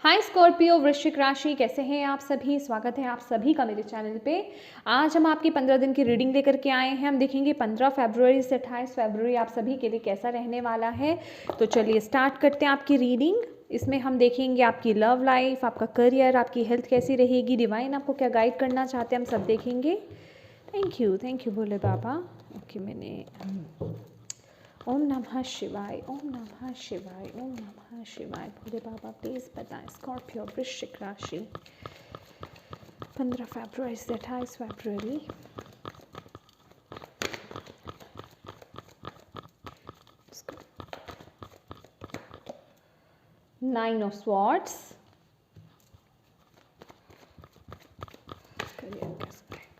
हाय Scorpio वृश्चिक राशि, कैसे हैं आप सभी। स्वागत है आप सभी का मेरे चैनल पे। आज हम आपकी 15 दिन की रीडिंग लेकर के आए हैं। हम देखेंगे 15 फरवरी से 28 फरवरी आप सभी के लिए कैसा रहने वाला है। तो चलिए स्टार्ट करते हैं आपकी रीडिंग। इसमें हम देखेंगे आपकी लव लाइफ, आपका करियर, आपकी हेल्थ कैसी रहेगी, डिवाइन आपको क्या गाइड करना चाहते हैं, हम सब देखेंगे। Thank you Bhole Baba. Okay, मैंने ओम नमः शिवाय, ओम नमः शिवाय, ओम नमः शिवाय। भोले बाबा प्लीज़ बताएं स्कॉर्पियो वृश्चिक राशि 15 फरवरी से 28 फरवरी। नाइन ऑफ स्वॉर्ड्स, करियर कैसा रहेगा।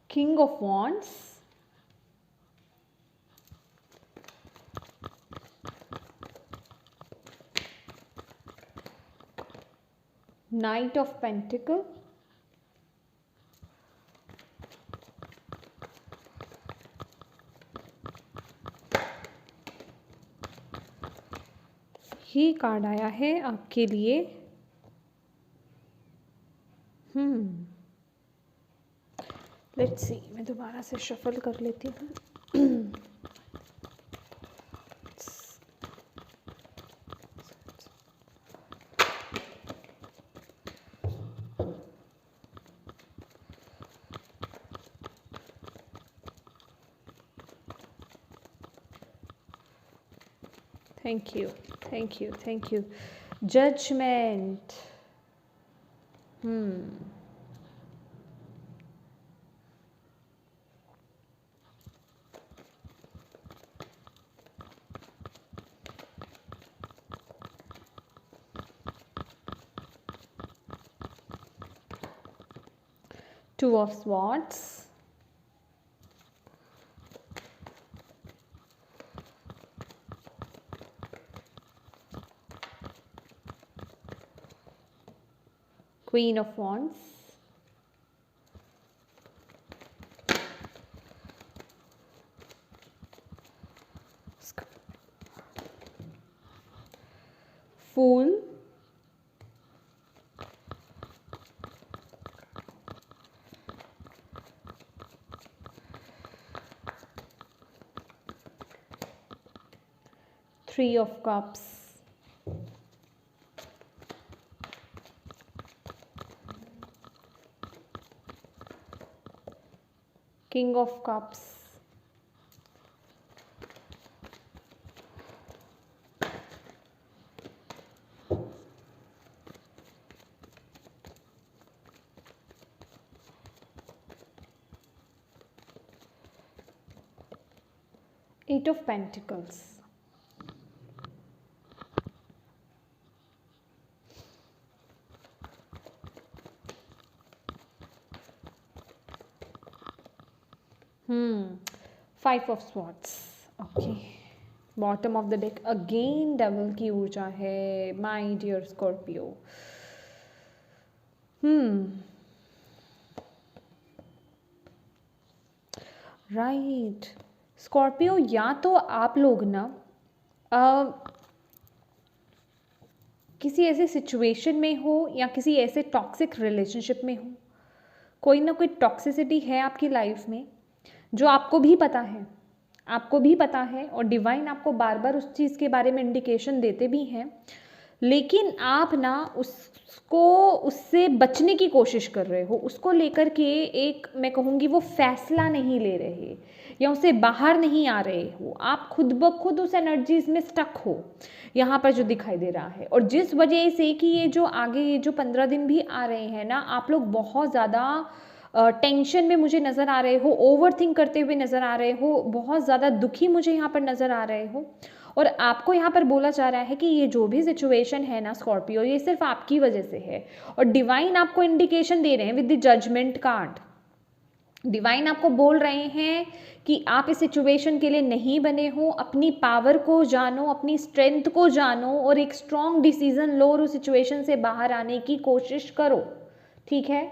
King of wands, night of pentacle, ये कार्ड आया है आपके लिए। लेट्स सी, मैं दोबारा से शफल कर लेती हूँ। Thank you. Judgement. Two of swords, queen of wands, fool, three of cups, king of cups, eight of pentacles. Five of swords. Okay, bottom of the deck again double की ऊर्जा है my dear Scorpio. Right Scorpio, या तो आप लोग ना किसी ऐसे सिचुएशन में हो या किसी ऐसे टॉक्सिक रिलेशनशिप में हो। कोई ना कोई टॉक्सिसिटी है आपकी लाइफ में जो आपको भी पता है और डिवाइन आपको बार बार उस चीज़ के बारे में इंडिकेशन देते भी हैं, लेकिन आप ना उससे बचने की कोशिश कर रहे हो। उसको लेकर के एक, मैं कहूँगी, वो फैसला नहीं ले रहे या उससे बाहर नहीं आ रहे हो। आप खुद ब खुद उस एनर्जीज में स्टक हो, यहाँ पर जो दिखाई दे रहा है। और जिस वजह से कि ये जो आगे ये जो 15 दिन भी आ रहे हैं ना, आप लोग बहुत ज़्यादा टेंशन में मुझे नज़र आ रहे हो, ओवर थिंक करते हुए नज़र आ रहे हो, बहुत ज़्यादा दुखी मुझे यहाँ पर नज़र आ रहे हो। और आपको यहाँ पर बोला जा रहा है कि ये जो भी सिचुएशन है ना स्कॉर्पियो, ये सिर्फ आपकी वजह से है। और डिवाइन आपको इंडिकेशन दे रहे हैं with the judgement card. Divine आपको बोल रहे हैं कि आप इस सिचुएशन के लिए नहीं बने हो। अपनी पावर को जानो, अपनी स्ट्रेंथ को जानो और एक स्ट्रॉन्ग डिसीजन लो और उस सिचुएशन से बाहर आने की कोशिश करो। ठीक है,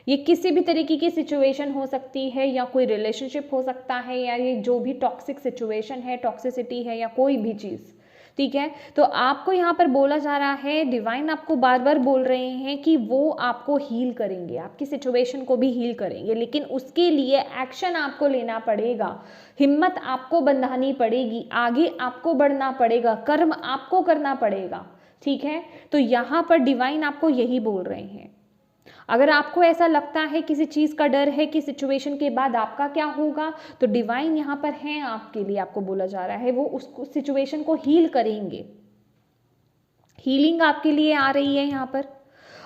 ये किसी भी तरीके की सिचुएशन हो सकती है, या कोई रिलेशनशिप हो सकता है, या ये जो भी टॉक्सिक सिचुएशन है, टॉक्सिसिटी है, या कोई भी चीज़, ठीक है। तो आपको यहाँ पर बोला जा रहा है, डिवाइन आपको बार बार बोल रहे हैं कि वो आपको हील करेंगे, आपकी सिचुएशन को भी हील करेंगे, लेकिन उसके लिए एक्शन आपको लेना पड़ेगा, हिम्मत आपको बंधानी पड़ेगी, आगे आपको बढ़ना पड़ेगा, कर्म आपको करना पड़ेगा, ठीक है। तो यहाँ पर डिवाइन आपको यही बोल रहे हैं। अगर आपको ऐसा लगता है किसी चीज़ का डर है कि सिचुएशन के बाद आपका क्या होगा, तो डिवाइन यहाँ पर हैं आपके लिए, आपको बोला जा रहा है वो उसको सिचुएशन को हील करेंगे। हीलिंग आपके लिए आ रही है यहाँ पर,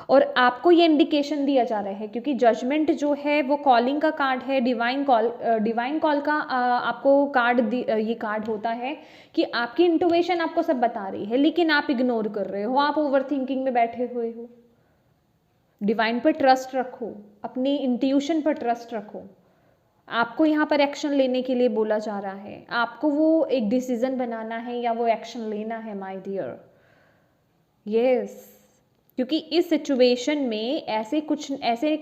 और आपको ये इंडिकेशन दिया जा रहा है, क्योंकि जजमेंट जो है वो कॉलिंग का कार्ड है, डिवाइन कॉल का आपको कार्ड ये कार्ड होता है कि आपकी इंट्यूशन आपको सब बता रही है, लेकिन आप इग्नोर कर रहे हो, आप ओवर थिंकिंग में बैठे हुए हो। डिवाइन पर ट्रस्ट रखो, अपनी इंट्यूशन पर ट्रस्ट रखो। आपको यहाँ पर एक्शन लेने के लिए बोला जा रहा है, आपको वो एक डिसीजन बनाना है या वो एक्शन लेना है माय डियर। यस, क्योंकि इस सिचुएशन में ऐसे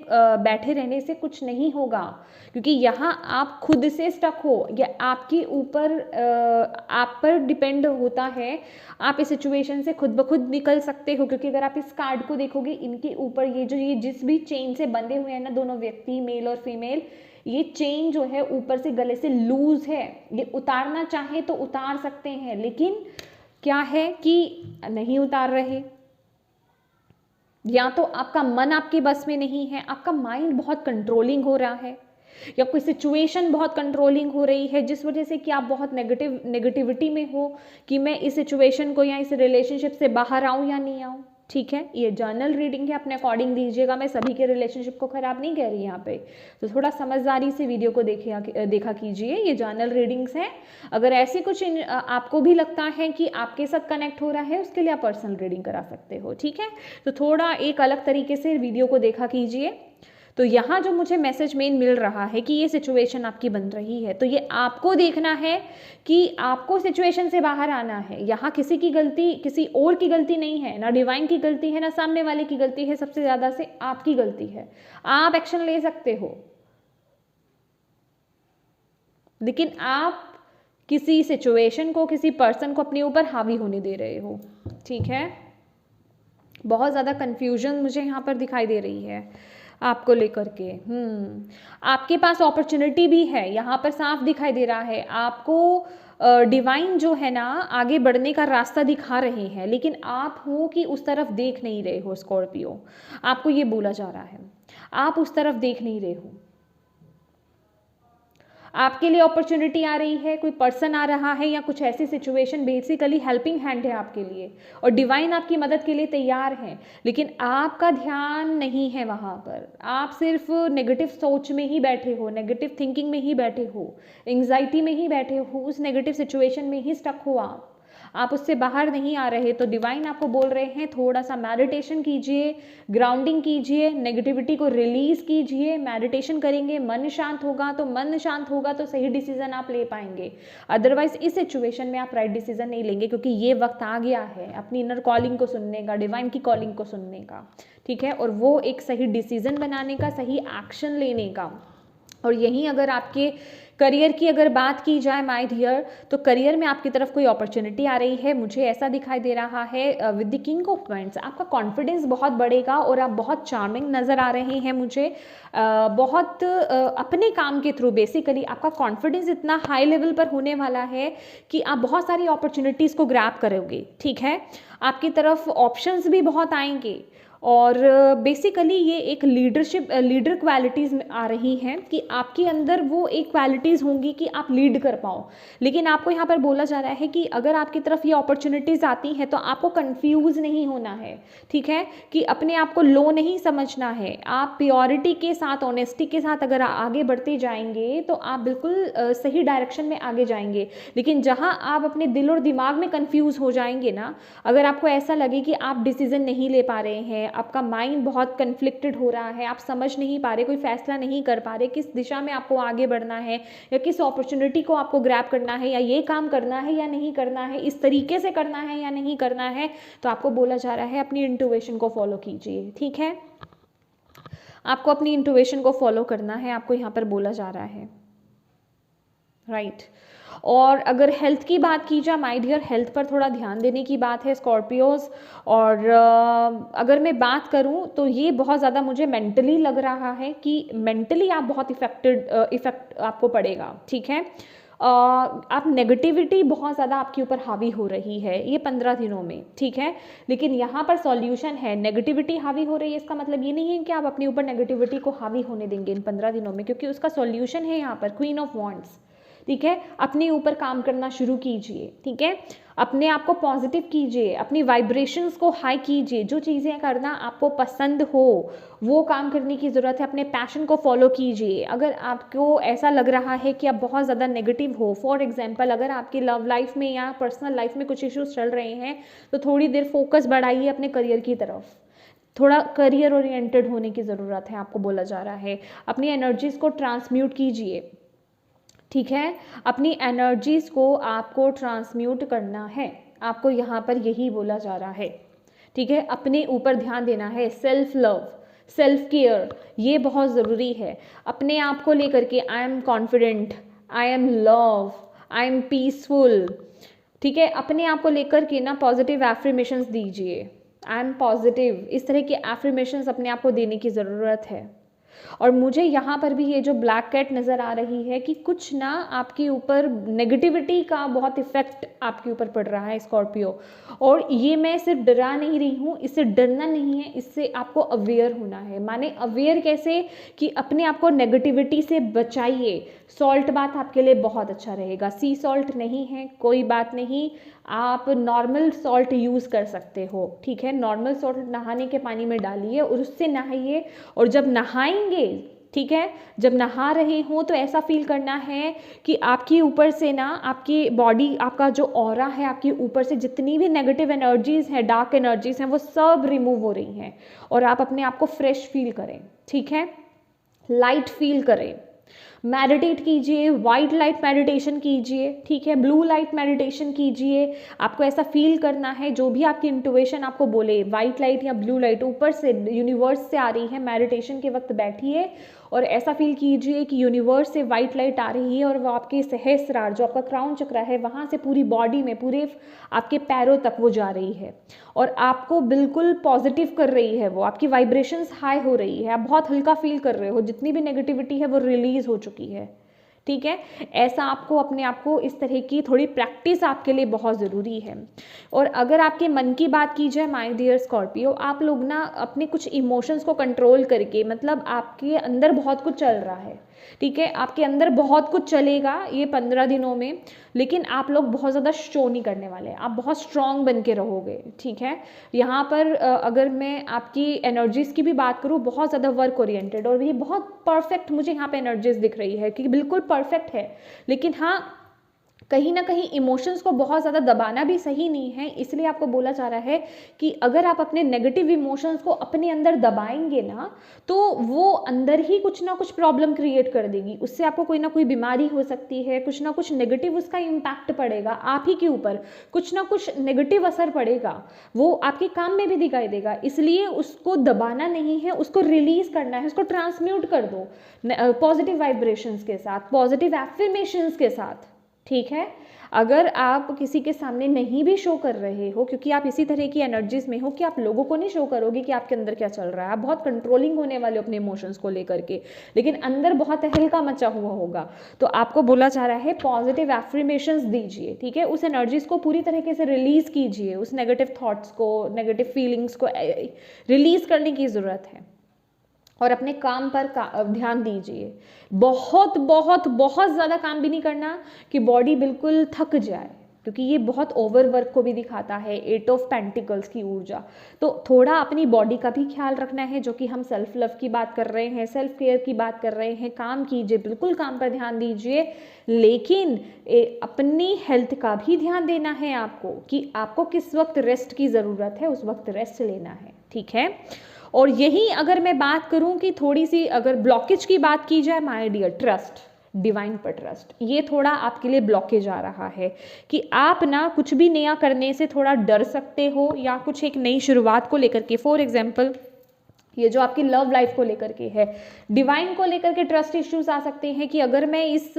बैठे रहने से कुछ नहीं होगा, क्योंकि यहाँ आप खुद से स्टक हो, या आपके ऊपर आप पर डिपेंड होता है, आप इस सिचुएशन से खुद ब खुद निकल सकते हो। क्योंकि अगर आप इस कार्ड को देखोगे, इनके ऊपर ये जिस भी चेन से बंधे हुए हैं ना दोनों व्यक्ति, मेल और फीमेल, ये चेन जो है ऊपर से गले से लूज है, ये उतारना चाहे तो उतार सकते हैं, लेकिन क्या है कि नहीं उतार रहे। या तो आपका मन आपके बस में नहीं है, आपका माइंड बहुत कंट्रोलिंग हो रहा है, या कोई सिचुएशन बहुत कंट्रोलिंग हो रही है, जिस वजह से कि आप बहुत नेगेटिविटी में हो कि मैं इस सिचुएशन को या इस रिलेशनशिप से बाहर आऊं या नहीं आऊं, ठीक है। ये जर्नल रीडिंग है, अपने अकॉर्डिंग दीजिएगा, मैं सभी के रिलेशनशिप को खराब नहीं कह रही यहाँ पे, तो थोड़ा समझदारी से वीडियो को देखा कीजिए। ये जर्नल रीडिंग्स हैं, अगर ऐसे कुछ आपको भी लगता है कि आपके साथ कनेक्ट हो रहा है, उसके लिए आप पर्सनल रीडिंग करा सकते हो, ठीक है। तो थोड़ा एक अलग तरीके से वीडियो को देखा कीजिए। तो यहाँ जो मुझे मैसेज मेन मिल रहा है कि ये सिचुएशन आपकी बन रही है, तो ये आपको देखना है कि आपको सिचुएशन से बाहर आना है। यहाँ किसी की गलती, किसी और की गलती नहीं है, ना डिवाइन की गलती है, ना सामने वाले की गलती है, सबसे ज़्यादा से आपकी गलती है। आप एक्शन ले सकते हो, लेकिन आप किसी सिचुएशन को, किसी पर्सन को अपने ऊपर हावी होने दे रहे हो, ठीक है। बहुत ज़्यादा कन्फ्यूजन मुझे यहाँ पर दिखाई दे रही है आपको लेकर के। आपके पास अपॉर्चुनिटी भी है, यहाँ पर साफ दिखाई दे रहा है आपको। डिवाइन जो है ना आगे बढ़ने का रास्ता दिखा रहे हैं, लेकिन आप हो कि उस तरफ देख नहीं रहे हो स्कॉर्पियो, आपको ये बोला जा रहा है, आप उस तरफ देख नहीं रहे हो। आपके लिए अपॉर्चुनिटी आ रही है, कोई पर्सन आ रहा है, या कुछ ऐसी सिचुएशन, बेसिकली हेल्पिंग हैंड है आपके लिए, और डिवाइन आपकी मदद के लिए तैयार है, लेकिन आपका ध्यान नहीं है वहाँ पर। आप सिर्फ नेगेटिव सोच में ही बैठे हो, नेगेटिव थिंकिंग में ही बैठे हो, एंग्जाइटी में ही बैठे हो, उस नेगेटिव सिचुएशन में ही स्टक हो आप उससे बाहर नहीं आ रहे। तो डिवाइन आपको बोल रहे हैं थोड़ा सा मेडिटेशन कीजिए, ग्राउंडिंग कीजिए, नेगेटिविटी को रिलीज कीजिए। मेडिटेशन करेंगे मन शांत होगा, तो मन शांत होगा तो सही डिसीजन आप ले पाएंगे। अदरवाइज इस सिचुएशन में आप राइट डिसीजन नहीं लेंगे, क्योंकि ये वक्त आ गया है अपनी इनर कॉलिंग को सुनने का, डिवाइन की कॉलिंग को सुनने का, ठीक है, और वो एक सही डिसीजन बनाने का, सही एक्शन लेने का। और यहीं अगर आपके करियर की अगर बात की जाए माय डियर, तो करियर में आपकी तरफ कोई अपॉर्चुनिटी आ रही है, मुझे ऐसा दिखाई दे रहा है with the king of wands. आपका कॉन्फिडेंस बहुत बढ़ेगा और आप बहुत चार्मिंग नज़र आ रहे हैं मुझे, बहुत अपने काम के थ्रू बेसिकली आपका कॉन्फिडेंस इतना हाई लेवल पर होने वाला है कि आप बहुत सारी अपॉर्चुनिटीज़ को ग्रैब करोगे, ठीक है। आपकी तरफ ऑप्शंस भी बहुत आएंगे, और बेसिकली ये एक लीडर क्वालिटीज़ आ रही हैं कि आपके अंदर वो एक क्वालिटीज़ होंगी कि आप लीड कर पाओ। लेकिन आपको यहाँ पर बोला जा रहा है कि अगर आपकी तरफ ये अपॉर्चुनिटीज़ आती हैं तो आपको कंफ्यूज नहीं होना है, ठीक है, कि अपने आप को लो नहीं समझना है। आप प्योरिटी के साथ, ऑनेस्टी के साथ अगर आगे बढ़ते जाएंगे तो आप बिल्कुल सही डायरेक्शन में आगे जाएंगे। लेकिन जहाँ आप अपने दिल और दिमाग में कंफ्यूज हो जाएंगे ना, अगर आपको ऐसा लगे कि आप डिसीजन नहीं ले पा रहे हैं, आपका माइंड बहुत कन्फ्लिक्टेड हो रहा है, आप समझ नहीं पा रहे, कोई फैसला नहीं कर पा रहे, किस दिशा में आपको आगे बढ़ना है, या किस अपॉर्चुनिटी को आपको ग्रैब करना है, या ये काम करना है या नहीं करना है, इस तरीके से करना है या नहीं करना है, तो आपको बोला जा रहा है अपनी इंट्यूशन को फॉलो कीजिए, ठीक है। आपको अपनी इंट्यूशन को फॉलो करना है, आपको यहाँ पर बोला जा रहा है, राइट। और अगर हेल्थ की बात की जाए माय डियर, हेल्थ पर थोड़ा ध्यान देने की बात है स्कॉर्पियोज। और अगर मैं बात करूं तो ये बहुत ज़्यादा मुझे मेंटली लग रहा है कि मेंटली आप बहुत इफेक्ट आपको पड़ेगा, ठीक है। आप नेगेटिविटी बहुत ज़्यादा आपके ऊपर हावी हो रही है ये 15 दिनों में, ठीक है। लेकिन यहाँ पर सॉल्यूशन है, नेगेटिविटी हावी हो रही है इसका मतलब ये नहीं है कि आप अपने ऊपर नेगेटिविटी को हावी होने देंगे इन 15 दिनों में, क्योंकि उसका सॉल्यूशन है यहाँ पर क्वीन ऑफ वॉन्ड्स, ठीक है। अपने ऊपर काम करना शुरू कीजिए, ठीक है। अपने आप को पॉजिटिव कीजिए, अपनी वाइब्रेशंस को हाई कीजिए, जो चीज़ें करना आपको पसंद हो वो काम करने की ज़रूरत है, अपने पैशन को फॉलो कीजिए। अगर आपको ऐसा लग रहा है कि आप बहुत ज़्यादा नेगेटिव हो, फॉर एग्जांपल अगर आपकी लव लाइफ में या पर्सनल लाइफ में कुछ इश्यूज चल रहे हैं, तो थोड़ी देर फोकस बढ़ाइए अपने करियर की तरफ, थोड़ा करियर ओरिएंटेड होने की ज़रूरत है, आपको बोला जा रहा है। अपनी एनर्जीज़ को ट्रांसम्यूट कीजिए, ठीक है। अपनी एनर्जीज़ को आपको ट्रांसम्यूट करना है, आपको यहाँ पर यही बोला जा रहा है, ठीक है। अपने ऊपर ध्यान देना है, सेल्फ लव, सेल्फ केयर, ये बहुत ज़रूरी है। अपने आप को लेकर के I am confident, I am love, I am peaceful, ठीक है। अपने आप को लेकर के ना पॉजिटिव एफर्मेशंस दीजिए, आई एम पॉजिटिव, इस तरह के एफर्मेशंस अपने आप को देने की ज़रूरत है। और मुझे यहाँ पर भी ये जो ब्लैक कैट नज़र आ रही है कि कुछ ना आपके ऊपर नेगेटिविटी का बहुत इफेक्ट आपके ऊपर पड़ रहा है स्कॉर्पियो। और ये मैं सिर्फ डरा नहीं रही हूँ, इससे डरना नहीं है, इससे आपको अवेयर होना है। माने अवेयर कैसे, कि अपने आप को नेगेटिविटी से बचाइए। सॉल्ट बाथ आपके लिए बहुत अच्छा रहेगा, सी सॉल्ट नहीं है कोई बात नहीं, आप नॉर्मल सॉल्ट यूज़ कर सकते हो, ठीक है। नॉर्मल सॉल्ट नहाने के पानी में डालिए और उससे नहाइए। और जब नहाएंगे, ठीक है, जब नहा रहे हो तो ऐसा फील करना है कि आपके ऊपर से ना, आपकी बॉडी, आपका जो ऑरा है, आपके ऊपर से जितनी भी नेगेटिव एनर्जीज़ हैं, डार्क एनर्जीज़ हैं, वो सब रिमूव हो रही हैं और आप अपने आप को फ्रेश फील करें, ठीक है, लाइट फील करें। मेडिटेट कीजिए, वाइट लाइट मेडिटेशन कीजिए, ठीक है, ब्लू लाइट मेडिटेशन कीजिए। आपको ऐसा फील करना है, जो भी आपकी इंट्यूशन आपको बोले, वाइट लाइट या ब्लू लाइट ऊपर से यूनिवर्स से आ रही है, मेडिटेशन के वक्त बैठिए और ऐसा फील कीजिए कि यूनिवर्स से वाइट लाइट आ रही है और वो आपके सहस्रार, जो आपका क्राउन चक्र है, वहाँ से पूरी बॉडी में, पूरे आपके पैरों तक वो जा रही है और आपको बिल्कुल पॉजिटिव कर रही है। वो आपकी वाइब्रेशंस हाई हो रही है, आप बहुत हल्का फील कर रहे हो, जितनी भी नेगेटिविटी है वो रिलीज हो चुकी है, ठीक है। ऐसा आपको अपने आप को, इस तरह की थोड़ी प्रैक्टिस आपके लिए बहुत ज़रूरी है। और अगर आपके मन की बात की जाए माय डियर स्कॉर्पियो, आप लोग ना अपने कुछ इमोशंस को कंट्रोल करके, मतलब आपके अंदर बहुत कुछ चल रहा है, ठीक है, आपके अंदर बहुत कुछ चलेगा ये 15 दिनों में, लेकिन आप लोग बहुत ज़्यादा शो नहीं करने वाले, आप बहुत स्ट्रॉन्ग बन के रहोगे, ठीक है। यहाँ पर अगर मैं आपकी एनर्जीज़ की भी बात करूँ, बहुत ज़्यादा वर्क ओरिएंटेड और ये बहुत परफेक्ट मुझे यहाँ पे एनर्जीज दिख रही है कि बिल्कुल परफेक्ट है। लेकिन हाँ, कहीं ना कहीं इमोशंस को बहुत ज़्यादा दबाना भी सही नहीं है, इसलिए आपको बोला जा रहा है कि अगर आप अपने नेगेटिव इमोशंस को अपने अंदर दबाएंगे ना, तो वो अंदर ही कुछ ना कुछ प्रॉब्लम क्रिएट कर देगी, उससे आपको कोई ना कोई बीमारी हो सकती है, कुछ ना कुछ नेगेटिव उसका इम्पैक्ट पड़ेगा आप ही के ऊपर, कुछ ना कुछ नेगेटिव असर पड़ेगा, वो आपके काम में भी दिखाई देगा। इसलिए उसको दबाना नहीं है, उसको रिलीज करना है, उसको ट्रांसम्यूट कर दो पॉजिटिव वाइब्रेशंस के साथ, पॉजिटिव एफर्मेशंस के साथ, ठीक है। अगर आप किसी के सामने नहीं भी शो कर रहे हो, क्योंकि आप इसी तरह की एनर्जीज में हो कि आप लोगों को नहीं शो करोगे कि आपके अंदर क्या चल रहा है, आप बहुत कंट्रोलिंग होने वाले हो अपने इमोशंस को लेकर के, लेकिन अंदर बहुत तहलका मचा हुआ होगा, तो आपको बोला जा रहा है पॉजिटिव एफर्मेशंस दीजिए, ठीक है। उस एनर्जीज को पूरी तरीके से रिलीज कीजिए, उस नेगेटिव थॉट्स को, नेगेटिव फीलिंग्स को रिलीज करने की ज़रूरत है और अपने काम पर ध्यान दीजिए। बहुत बहुत बहुत ज़्यादा काम भी नहीं करना कि बॉडी बिल्कुल थक जाए, क्योंकि ये बहुत ओवरवर्क को भी दिखाता है, 8 ऑफ पेंटिकल्स की ऊर्जा। तो थोड़ा अपनी बॉडी का भी ख्याल रखना है, जो कि हम सेल्फ लव की बात कर रहे हैं, सेल्फ केयर की बात कर रहे हैं। काम कीजिए, बिल्कुल काम पर ध्यान दीजिए, लेकिन अपनी हेल्थ का भी ध्यान देना है आपको कि आपको किस वक्त रेस्ट की ज़रूरत है, उस वक्त रेस्ट लेना है, ठीक है। और यही अगर मैं बात करूं कि थोड़ी सी अगर ब्लॉकेज की बात की जाए माय डियर, ट्रस्ट, डिवाइन पर ट्रस्ट, ये थोड़ा आपके लिए ब्लॉकेज आ रहा है कि आप ना कुछ भी नया करने से थोड़ा डर सकते हो, या कुछ एक नई शुरुआत को लेकर के, फॉर एग्जांपल ये जो आपकी लव लाइफ को लेकर के है। डिवाइन को लेकर के ट्रस्ट इश्यूज आ सकते हैं कि अगर मैं इस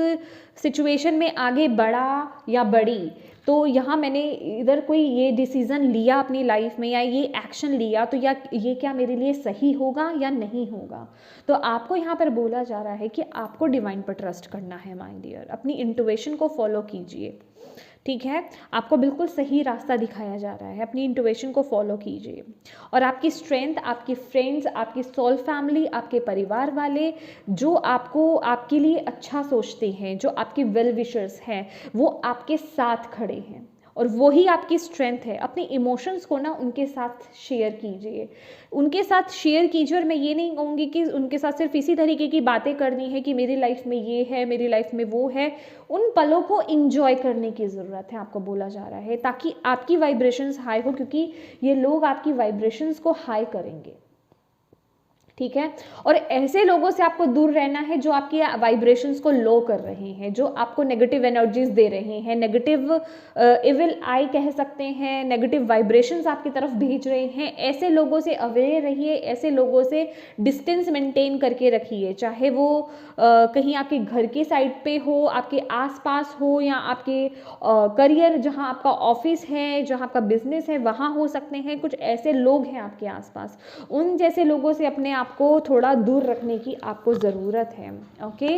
सिचुएशन में आगे बढ़ा या बढ़ी तो यहाँ मैंने इधर कोई ये डिसीज़न लिया अपनी लाइफ में या ये एक्शन लिया तो या ये क्या मेरे लिए सही होगा या नहीं होगा। तो आपको यहाँ पर बोला जा रहा है कि आपको डिवाइन पर ट्रस्ट करना है माय डियर, अपनी इंट्यूशन को फॉलो कीजिए, ठीक है। आपको बिल्कुल सही रास्ता दिखाया जा रहा है, अपनी इंट्यूशन को फॉलो कीजिए। और आपकी स्ट्रेंथ, आपकी फ्रेंड्स, आपकी सोल फैमिली, आपके परिवार वाले जो आपको आपके लिए अच्छा सोचते हैं, जो आपके वेल विशर्स हैं, वो आपके साथ खड़े हैं और वही आपकी स्ट्रेंथ है। अपने इमोशंस को ना उनके साथ शेयर कीजिए, उनके साथ शेयर कीजिए। और मैं ये नहीं कहूँगी कि उनके साथ सिर्फ इसी तरीके की बातें करनी है कि मेरी लाइफ में ये है, मेरी लाइफ में वो है। उन पलों को इंजॉय करने की ज़रूरत है, आपको बोला जा रहा है, ताकि आपकी वाइब्रेशंस हाई हो, क्योंकि ये लोग आपकी वाइब्रेशंस को हाई करेंगे, ठीक है। और ऐसे लोगों से आपको दूर रहना है जो आपकी वाइब्रेशंस को लो कर रहे हैं, जो आपको नेगेटिव एनर्जीज दे रहे हैं, नेगेटिव इविल आई कह सकते हैं, नेगेटिव वाइब्रेशंस आपकी तरफ भेज रहे हैं। ऐसे लोगों से अवेयर रहिए, ऐसे लोगों से डिस्टेंस मेंटेन करके रखिए, चाहे वो कहीं आपके घर के साइड पे हो, आपके आसपास हो, या आपके करियर जहाँ आपका ऑफिस है, जहाँ आपका बिजनेस है, वहाँ हो सकते हैं। कुछ ऐसे लोग हैं आपके आसपास, उन जैसे लोगों से अपने आपको थोड़ा दूर रखने की आपको ज़रूरत है, ओके।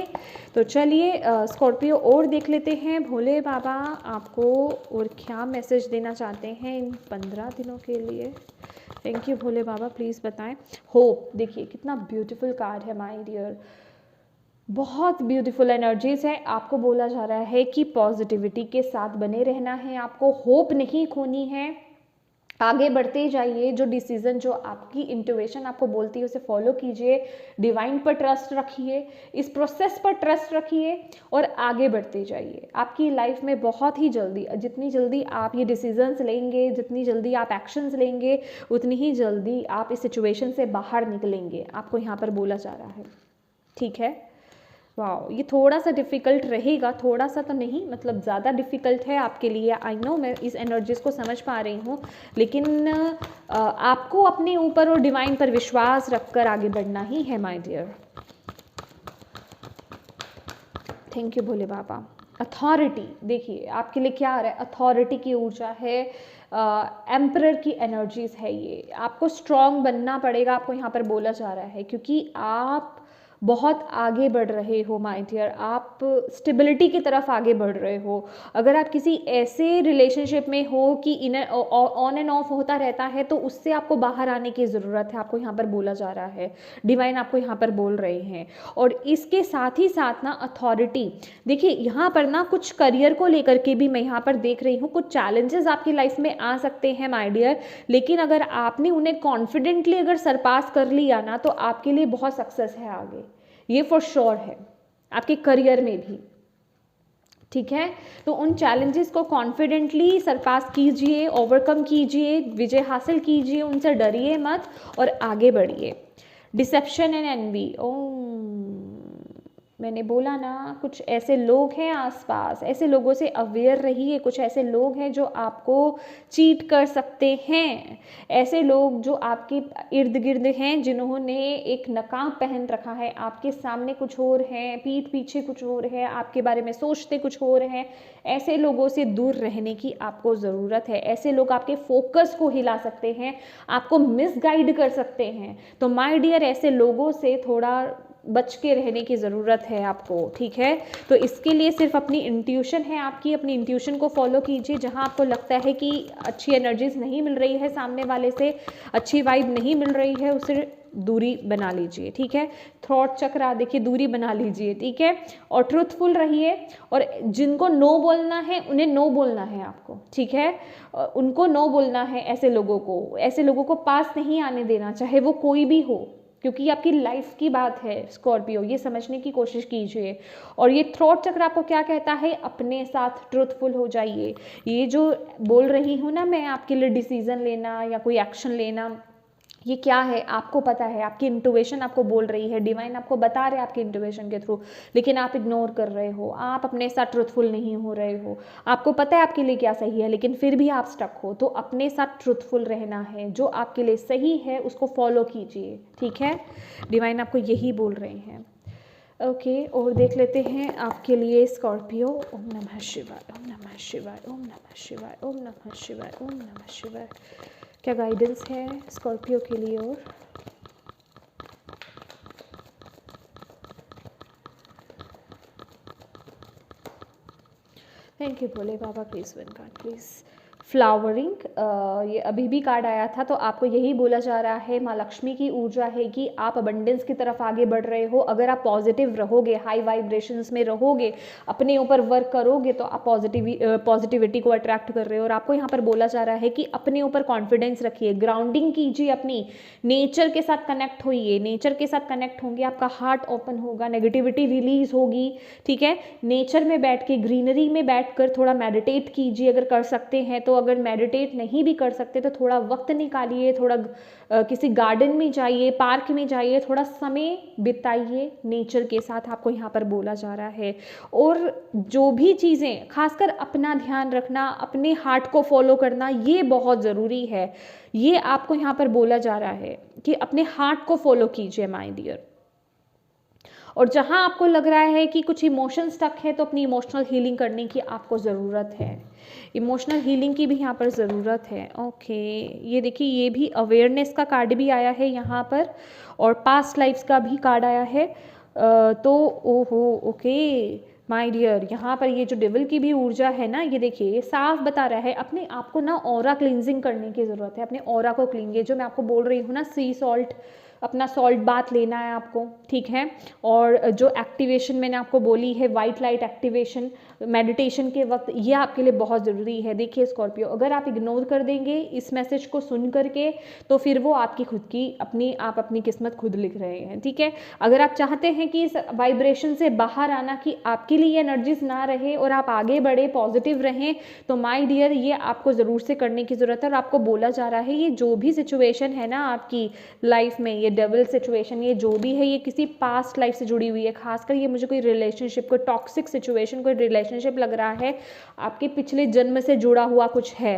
तो चलिए स्कॉर्पियो और देख लेते हैं, भोले बाबा आपको और क्या मैसेज देना चाहते हैं इन 15 दिनों के लिए। Thank you Bhole Baba, please बताएं। होप, देखिए कितना ब्यूटीफुल कार्ड है माय डियर, बहुत ब्यूटीफुल एनर्जीज है। आपको बोला जा रहा है कि पॉजिटिविटी के साथ बने रहना है, आपको होप नहीं खोनी है, आगे बढ़ते जाइए। जो डिसीज़न, जो आपकी इंट्यूशन आपको बोलती है उसे फॉलो कीजिए, डिवाइन पर ट्रस्ट रखिए, इस प्रोसेस पर ट्रस्ट रखिए और आगे बढ़ते जाइए। आपकी लाइफ में बहुत ही जल्दी, जितनी जल्दी आप ये डिसीजंस लेंगे, जितनी जल्दी आप एक्शंस लेंगे, उतनी ही जल्दी आप इस सिचुएशन से बाहर निकलेंगे, आपको यहाँ पर बोला जा रहा है, ठीक है। वाह, ये थोड़ा सा डिफ़िकल्ट रहेगा, थोड़ा सा तो नहीं, मतलब ज़्यादा डिफ़िकल्ट है आपके लिए। आई नो, मैं इस एनर्जीज़ को समझ पा रही हूँ, लेकिन आपको अपने ऊपर और डिवाइन पर विश्वास रखकर आगे बढ़ना ही है my dear. Thank you Bhole Baba. Authority, देखिए आपके लिए क्या आ रहा है, अथॉरिटी की ऊर्जा है, एम्परर की एनर्जीज है ये। आपको स्ट्रॉन्ग बनना पड़ेगा, आपको यहाँ पर बोला जा रहा है, क्योंकि आप बहुत आगे बढ़ रहे हो माय डियर, आप स्टेबिलिटी की तरफ आगे बढ़ रहे हो। अगर आप किसी ऐसे रिलेशनशिप में हो कि इनर ऑन एंड ऑफ होता रहता है, तो उससे आपको बाहर आने की ज़रूरत है, आपको यहाँ पर बोला जा रहा है, डिवाइन आपको यहाँ पर बोल रहे हैं। और इसके साथ ही साथ ना अथॉरिटी, देखिए यहाँ पर ना कुछ करियर को लेकर के भी मैं यहाँ पर देख रही हूँ, कुछ चैलेंजेस आपकी लाइफ में आ सकते हैं माय डियर, लेकिन अगर आपने उन्हें कॉन्फिडेंटली अगर सरपास कर लिया ना, तो आपके लिए बहुत सक्सेस है आगे, ये फॉर श्योर है, आपके करियर में भी, ठीक है। तो उन चैलेंजेस को कॉन्फिडेंटली सरपास कीजिए, ओवरकम कीजिए, विजय हासिल कीजिए, उनसे डरिए मत और आगे बढ़िए। डिसेप्शन एंड एनवी, मैंने बोला ना, कुछ ऐसे लोग हैं आसपास, ऐसे लोगों से अवेयर रहिए। कुछ ऐसे लोग हैं जो आपको चीट कर सकते हैं, ऐसे लोग जो आपके इर्द गिर्द हैं, जिन्होंने एक नकाब पहन रखा है, आपके सामने कुछ और हैं, पीठ पीछे कुछ और है, आपके बारे में सोचते कुछ और हैं। ऐसे लोगों से दूर रहने की आपको ज़रूरत है। ऐसे लोग आपके फोकस को हिला सकते हैं, आपको मिसगाइड कर सकते हैं। तो माय डियर, ऐसे लोगों से थोड़ा बच के रहने की ज़रूरत है आपको, ठीक है। तो इसके लिए सिर्फ अपनी इंट्यूशन है आपकी, अपनी इंट्यूशन को फॉलो कीजिए। जहां आपको लगता है कि अच्छी एनर्जीज नहीं मिल रही है, सामने वाले से अच्छी वाइब नहीं मिल रही है, उससे दूरी बना लीजिए, ठीक है। थ्रॉट चक्र, देखिए दूरी बना लीजिए, ठीक है। और ट्रूथफुल रहिए, और जिनको नो बोलना है उन्हें नो बोलना है आपको, ठीक है। उनको नो बोलना है, ऐसे लोगों को पास नहीं आने देना, चाहे वो कोई भी हो, क्योंकि आपकी लाइफ की बात है स्कॉर्पियो, ये समझने की कोशिश कीजिए। और ये थ्रॉट चक्र आपको क्या कहता है, अपने साथ ट्रूथफुल हो जाइए। ये जो बोल रही हूँ ना मैं आपके लिए, डिसीजन लेना या कोई एक्शन लेना, ये क्या है आपको पता है, आपकी इंट्यूशन आपको बोल रही है, डिवाइन आपको बता रहे हैं आपके इंट्यूशन के थ्रू, लेकिन आप इग्नोर कर रहे हो, आप अपने साथ ट्रुथफुल नहीं हो रहे हो। आपको पता है आपके लिए क्या सही है, लेकिन फिर भी आप स्टक हो। तो अपने साथ ट्रुथफुल रहना है, जो आपके लिए सही है उसको फॉलो कीजिए, ठीक है। डिवाइन आपको यही बोल रहे हैं। ओके, और देख लेते हैं आपके लिए स्कॉर्पियो। ओम नमः शिवाय, ओम नमः शिवाय, ओम नमः शिवाय, ओम नमः शिवाय, ओम नमः शिवाय। क्या गाइडेंस है स्कॉर्पियो के लिए? और thank you Bhole Baba. Please one card please. Flowering, ये अभी भी कार्ड आया था, तो आपको यही बोला जा रहा है, माँ लक्ष्मी की ऊर्जा है कि आप अबंडेंस की तरफ आगे बढ़ रहे हो। अगर आप पॉजिटिव रहोगे, हाई वाइब्रेशंस में रहोगे, अपने ऊपर वर्क करोगे, तो आप पॉजिटिविटी को अट्रैक्ट कर रहे हो। और आपको यहाँ पर बोला जा रहा है कि अपने ऊपर कॉन्फिडेंस रखिए, ग्राउंडिंग कीजिए, अपनी नेचर के साथ कनेक्ट होइए। नेचर के साथ कनेक्ट होंगे, आपका हार्ट ओपन होगा, नेगेटिविटी रिलीज होगी, ठीक है। नेचर में बैठ के, ग्रीनरी में बैठ कर थोड़ा मेडिटेट कीजिए अगर कर सकते हैं तो। अगर मेडिटेट नहीं भी कर सकते तो थोड़ा वक्त निकालिए, थोड़ा किसी गार्डन में जाइए, पार्क में जाइए, थोड़ा समय बिताइए नेचर के साथ, आपको यहाँ पर बोला जा रहा है। और जो भी चीज़ें, खासकर अपना ध्यान रखना, अपने हार्ट को फॉलो करना, ये बहुत ज़रूरी है। ये आपको यहाँ पर बोला जा रहा है कि अपने हार्ट को फॉलो कीजिए माय डियर। और जहाँ आपको लग रहा है कि कुछ इमोशन स्टक है, तो अपनी इमोशनल हीलिंग करने की आपको ज़रूरत है। इमोशनल हीलिंग की भी यहाँ पर ज़रूरत है। ओके, ये देखिए, ये भी अवेयरनेस का कार्ड भी आया है यहाँ पर, और पास्ट लाइफ्स का भी कार्ड आया है। तो ओहो, ओके माय डियर, यहाँ पर ये जो डेविल की भी ऊर्जा है ना, ये देखिए, ये साफ बता रहा है अपने आप को ना ऑरा क्लींजिंग करने की ज़रूरत है। अपने ऑरा को क्लीन, ये जो मैं आपको बोल रही हूँ ना, सी सॉल्ट, अपना सॉल्ट बाथ लेना है आपको, ठीक है। और जो एक्टिवेशन मैंने आपको बोली है, वाइट लाइट एक्टिवेशन मेडिटेशन के वक्त, ये आपके लिए बहुत ज़रूरी है। देखिए स्कॉर्पियो, अगर आप इग्नोर कर देंगे इस मैसेज को सुन करके, तो फिर वो आपकी खुद की आप अपनी किस्मत खुद लिख रहे हैं, ठीक है। अगर आप चाहते हैं कि इस वाइब्रेशन से बाहर आना, कि आपके लिए एनर्जीज ना रहे और आप आगे बढ़े, पॉजिटिव रहें, तो माय डियर ये आपको ज़रूर से करने की ज़रूरत है। और आपको बोला जा रहा है, ये जो भी सिचुएशन है ना आपकी लाइफ में, ये डबल सिचुएशन, ये जो भी है, ये किसी पास्ट लाइफ से जुड़ी हुई है। खासकर ये मुझे कोई रिलेशनशिप, कोई टॉक्सिक सिचुएशन, कोई रिलेशनशिप लग रहा है, आपके पिछले जन्म से जुड़ा हुआ कुछ है।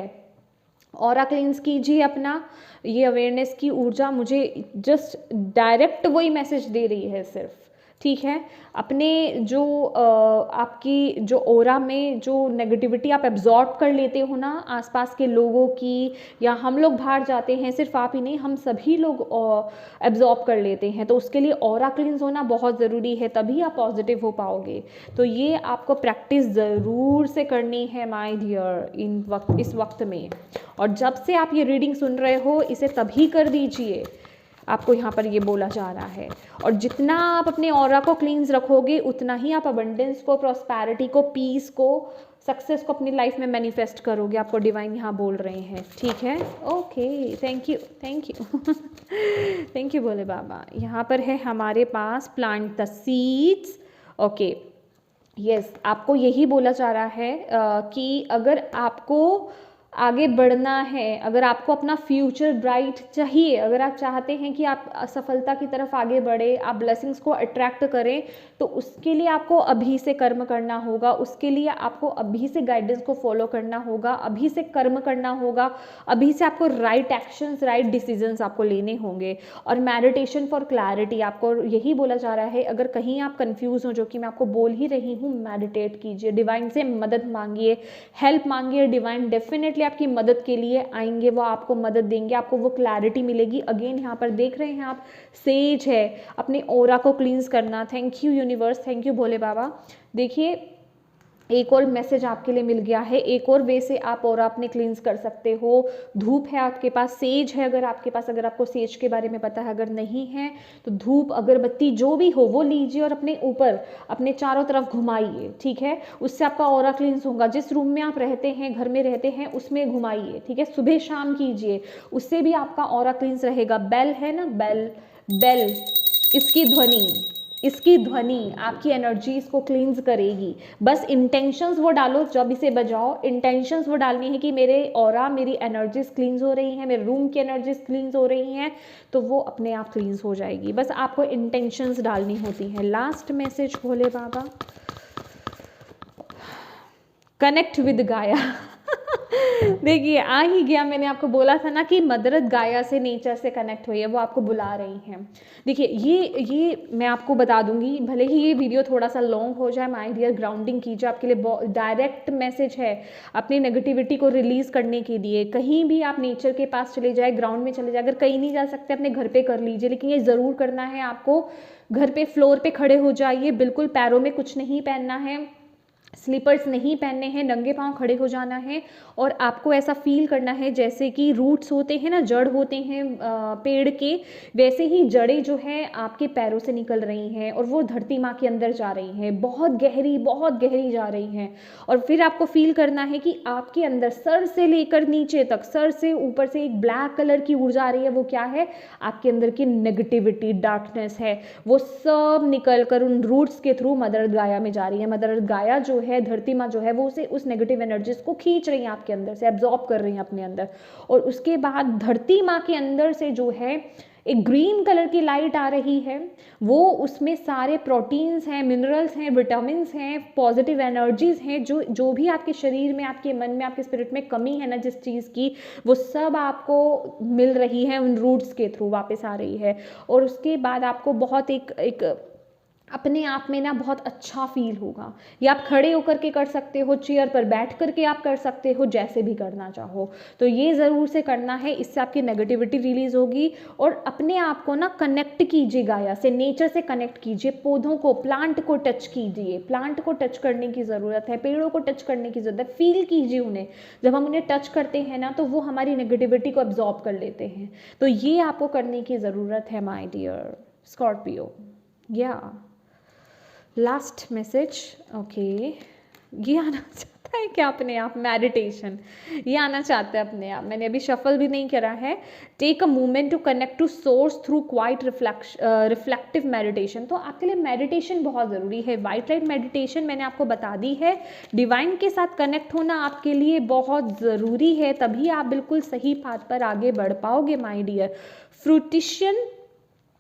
ऑरा क्लींस कीजिए अपना। ये अवेयरनेस की ऊर्जा मुझे जस्ट डायरेक्ट वही मैसेज दे रही है सिर्फ, ठीक है। अपने जो आपकी जो ऑरा में जो नेगेटिविटी आप एब्जॉर्ब कर लेते हो ना आसपास के लोगों की, या हम लोग बाहर जाते हैं, सिर्फ आप ही नहीं, हम सभी लोग एब्जॉर्ब कर लेते हैं, तो उसके लिए ऑरा क्लींस होना बहुत ज़रूरी है, तभी आप पॉजिटिव हो पाओगे। तो ये आपको प्रैक्टिस ज़रूर से करनी है माय डियर इस वक्त में। और जब से आप ये रीडिंग सुन रहे हो, इसे तभी कर दीजिए, आपको यहाँ पर ये बोला जा रहा है। और जितना आप अपने ऑरा को क्लींस रखोगे, उतना ही आप अबंडेंस को, प्रॉस्पेरिटी को, पीस को, सक्सेस को अपनी लाइफ में मैनिफेस्ट करोगे, आपको डिवाइन यहाँ बोल रहे हैं, ठीक है। Okay, thank you, thank you thank you Bhole Baba. यहाँ पर है हमारे पास plant the seeds. Okay, yes, आपको यही बोला जा रहा है कि अगर आपको आगे बढ़ना है, अगर आपको अपना फ्यूचर ब्राइट चाहिए, अगर आप चाहते हैं कि आप सफलता की तरफ आगे बढ़े, आप ब्लेसिंग्स को अट्रैक्ट करें, तो उसके लिए आपको अभी से कर्म करना होगा, उसके लिए आपको अभी से गाइडेंस को फॉलो करना होगा, अभी से कर्म करना होगा, अभी से आपको राइट एक्शंस, राइट डिसीजंस आपको लेने होंगे। और मेडिटेशन फॉर क्लैरिटी, आपको यही बोला जा रहा है, अगर कहीं आप कंफ्यूज हो, जो कि मैं आपको बोल ही रही हूँ, मेडिटेट कीजिए, डिवाइन से मदद मांगिए, हेल्प मांगिए। डिवाइन डेफिनेटली आपकी मदद के लिए आएंगे, वो आपको मदद देंगे, आपको वो क्लैरिटी मिलेगी। अगेन यहाँ पर देख रहे हैं आप, सेज है, अपने ऑरा को क्लींस करना। Thank you universe, thank you Bhole Baba. देखिए, एक और मैसेज आपके लिए मिल गया है, एक और वे से आप और अपने क्लींस कर सकते हो। धूप है आपके पास, सेज है अगर आपके पास, अगर आपको सेज के बारे में पता है, अगर नहीं है तो धूप, अगरबत्ती जो भी हो वो लीजिए और अपने ऊपर, अपने चारों तरफ घुमाइए, ठीक है। उससे आपका ऑरा क्लींस होगा। जिस रूम में आप रहते हैं, घर में रहते हैं, उसमें घुमाइए, ठीक है। सुबह शाम कीजिए, उससे भी आपका ऑरा क्लींस रहेगा। बेल है ना, बेल, बेल, इसकी ध्वनि, इसकी ध्वनि आपकी एनर्जीज को क्लींस करेगी। बस इंटेंशंस वो डालो, जब इसे बजाओ इंटेंशंस वो डालनी है कि मेरे ऑरा, मेरी एनर्जीज क्लींस हो रही हैं, मेरे रूम की एनर्जीज क्लींस हो रही हैं, तो वो अपने आप क्लींस हो जाएगी। बस आपको इंटेंशंस डालनी होती हैं। Last message Bhole Baba, connect with गाया। देखिए आ ही गया, मैंने आपको बोला था ना कि मदरत गाया से, नेचर से कनेक्ट हुई है, वो आपको बुला रही हैं। देखिए ये मैं आपको बता दूंगी, भले ही ये वीडियो थोड़ा सा लॉन्ग हो जाए, माय डियर ग्राउंडिंग कीजिए, आपके लिए डायरेक्ट मैसेज है अपनी नेगेटिविटी को रिलीज करने के लिए। कहीं भी आप नेचर के पास चले जाए, ग्राउंड में चले जाए, अगर कहीं नहीं जा सकते अपने घर पे कर लीजिए, लेकिन ये ज़रूर करना है आपको, घर पे फ्लोर पे खड़े हो जाइए, बिल्कुल पैरों में कुछ नहीं पहनना है, स्लीपर्स नहीं पहनने हैं, नंगे पांव खड़े हो जाना है और आपको ऐसा फील करना है जैसे कि रूट्स होते हैं ना, जड़ होते हैं पेड़ के, वैसे ही जड़ें जो है आपके पैरों से निकल रही हैं और वो धरती माँ के अंदर जा रही हैं, बहुत गहरी जा रही हैं। और फिर आपको फील करना है कि आपके अंदर सर से लेकर नीचे तक, सर से ऊपर से एक ब्लैक कलर की ऊर्जा आ रही है। वो क्या है? आपके अंदर की नेगेटिविटी, डार्कनेस है, वो सब निकल कर उन रूट्स के थ्रू मदर गाया में जा रही है। मदर गाया जो है, धरती माँ जो है, वो उसे उस नेगेटिव एनर्जीज को खींच रही है आपके अंदर से, एब्जॉर्ब कर रही हैं अपने अंदर। और उसके बाद धरती माँ के अंदर से जो है एक ग्रीन कलर की लाइट आ रही है, वो उसमें सारे प्रोटीन्स हैं, मिनरल्स हैं, विटामिन्स हैं, पॉजिटिव एनर्जीज हैं, जो भी आपके शरीर में, आपके मन में, आपके स्पिरिट में कमी है ना जिस चीज़ की, वो सब आपको मिल रही है, उन रूट्स के थ्रू वापस आ रही है। और उसके बाद आपको बहुत एक अपने आप में ना बहुत अच्छा फील होगा। या आप खड़े होकर के कर सकते हो, चेयर पर बैठ करके आप कर सकते हो, जैसे भी करना चाहो। तो ये ज़रूर से करना है, इससे आपकी नेगेटिविटी रिलीज होगी। और अपने आप को ना कनेक्ट कीजिए गाया से, नेचर से कनेक्ट कीजिए, पौधों को, प्लांट को टच कीजिए, प्लांट को टच करने की ज़रूरत है, पेड़ों को टच करने की ज़रूरत है, फील कीजिए उन्हें। जब हम उन्हें टच करते हैं ना, तो वो हमारी नेगेटिविटी को एब्जॉर्ब कर लेते हैं। तो ये आपको करने की ज़रूरत है माय डियर स्कॉर्पियो। या लास्ट मैसेज, ओके, ये आना चाहता है क्या अपने आप? मेडिटेशन, ये आना चाहता है अपने आप। मैंने अभी शफल भी नहीं करा है। Take a moment to connect to source through quite reflective meditation. तो आपके लिए मेडिटेशन बहुत ज़रूरी है। वाइट लाइट मेडिटेशन मैंने आपको बता दी है। डिवाइन के साथ कनेक्ट होना आपके लिए बहुत ज़रूरी है, तभी आप बिल्कुल सही पाथ पर आगे बढ़ पाओगे my dear. Fruition,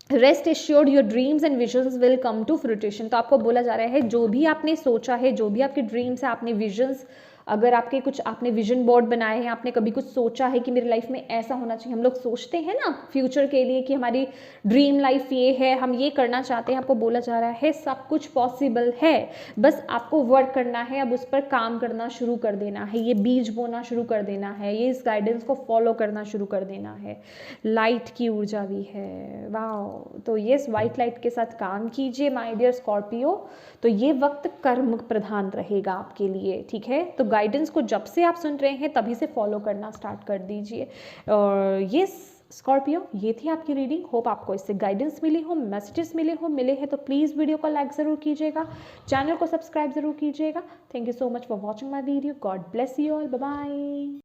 rest assured your dreams and visions will come to fruition. तो आपको बोला जा रहा है, जो भी आपने सोचा है, जो भी आपके ड्रीम्स है, आपने विजन्स, अगर आपके कुछ आपने विजन बोर्ड बनाए हैं, आपने कभी कुछ सोचा है कि मेरी लाइफ में ऐसा होना चाहिए, हम लोग सोचते हैं ना फ्यूचर के लिए कि हमारी ड्रीम लाइफ ये है, हम ये करना चाहते हैं, आपको बोला जा रहा है सब कुछ पॉसिबल है, बस आपको वर्क करना है, अब उस पर काम करना शुरू कर देना है, ये बीज बोना शुरू कर देना है, ये इस गाइडेंस को फॉलो करना शुरू कर देना है। लाइट की ऊर्जा भी है, वाह। तो ये वाइट लाइट के साथ काम कीजिए माय डियर स्कॉर्पियो। तो ये वक्त कर्म प्रधान रहेगा आपके लिए, ठीक है? तो गाइडेंस को जब से आप सुन रहे हैं तभी से फॉलो करना स्टार्ट कर दीजिए। और ये स्कॉर्पियो, ये थी आपकी रीडिंग। होप आपको इससे गाइडेंस मिली हो, मैसेजेस मिले हैं तो प्लीज़ वीडियो को लाइक ज़रूर कीजिएगा, चैनल को सब्सक्राइब ज़रूर कीजिएगा। Thank you so much for watching my video. God bless you all, bye bye.